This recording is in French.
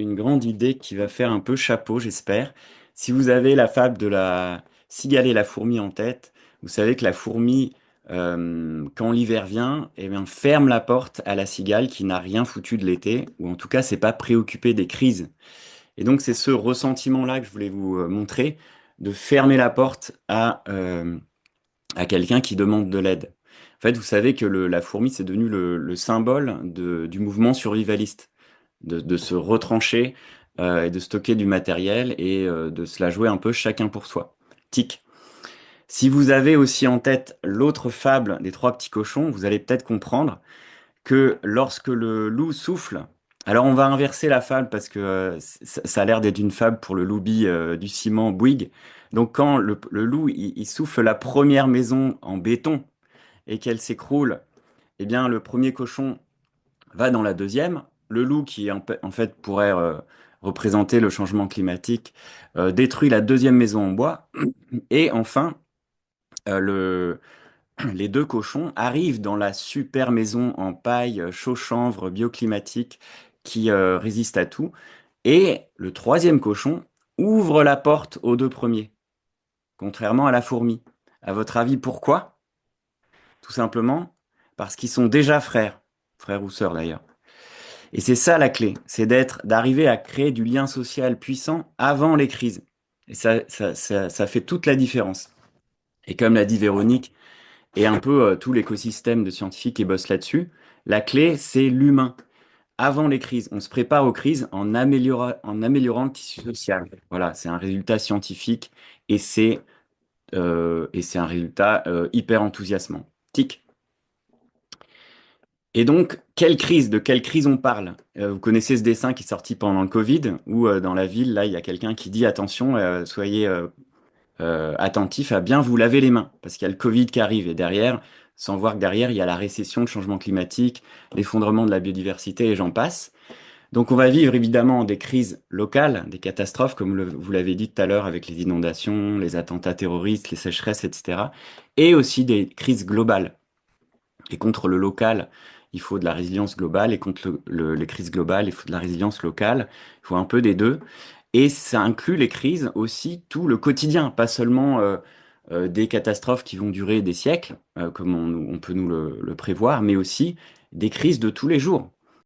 une grande idée qui va faire un peu chapeau, j'espère. Si vous avez la fable de la cigale et la fourmi en tête, vous savez que la fourmi, quand l'hiver vient, eh bien, ferme la porte à la cigale qui n'a rien foutu de l'été, ou en tout cas, c'est pas préoccupé des crises. Et donc, c'est ce ressentiment-là que je voulais vous montrer, de fermer la porte à quelqu'un qui demande de l'aide. En fait, vous savez que la fourmi, c'est devenu le symbole du mouvement survivaliste, de se retrancher et de stocker du matériel et de se la jouer un peu chacun pour soi. Tic. Si vous avez aussi en tête l'autre fable des trois petits cochons, vous allez peut-être comprendre que lorsque le loup souffle, alors on va inverser la fable parce que ça a l'air d'être une fable pour le loup-bi du ciment Bouygues. Donc quand le loup il souffle la première maison en béton et qu'elle s'écroule, eh bien le premier cochon va dans la deuxième. Le loup qui en fait pourrait représenter le changement climatique détruit la deuxième maison en bois et enfin le les deux cochons arrivent dans la super maison en paille, chaud-chanvre, bioclimatique, qui résiste à tout. Et le troisième cochon ouvre la porte aux deux premiers, contrairement à la fourmi. À votre avis, pourquoi? Tout simplement parce qu'ils sont déjà frères, frères ou sœurs d'ailleurs. Et c'est ça la clé, c'est d'arriver à créer du lien social puissant avant les crises. Et ça fait toute la différence. Et comme l'a dit Véronique, et un peu tout l'écosystème de scientifiques qui bossent là-dessus. La clé, c'est l'humain. Avant les crises, on se prépare aux crises en améliorant le tissu social. Voilà, c'est un résultat scientifique et c'est un résultat hyper enthousiasmant. Tic. Et donc, de quelle crise on parle? Vous connaissez ce dessin qui est sorti pendant le Covid, où dans la ville, là, il y a quelqu'un qui dit, attention, soyez attentif à bien vous laver les mains, parce qu'il y a le Covid qui arrive, et derrière, sans voir que derrière, il y a la récession, le changement climatique, l'effondrement de la biodiversité, et j'en passe. Donc on va vivre évidemment des crises locales, des catastrophes, comme vous l'avez dit tout à l'heure, avec les inondations, les attentats terroristes, les sécheresses, etc. Et aussi des crises globales. Et contre le local, il faut de la résilience globale, et contre les crises globales, il faut de la résilience locale. Il faut un peu des deux. Et ça inclut les crises aussi, tout le quotidien, pas seulement des catastrophes qui vont durer des siècles, comme on peut nous le prévoir, mais aussi des crises de tous les jours.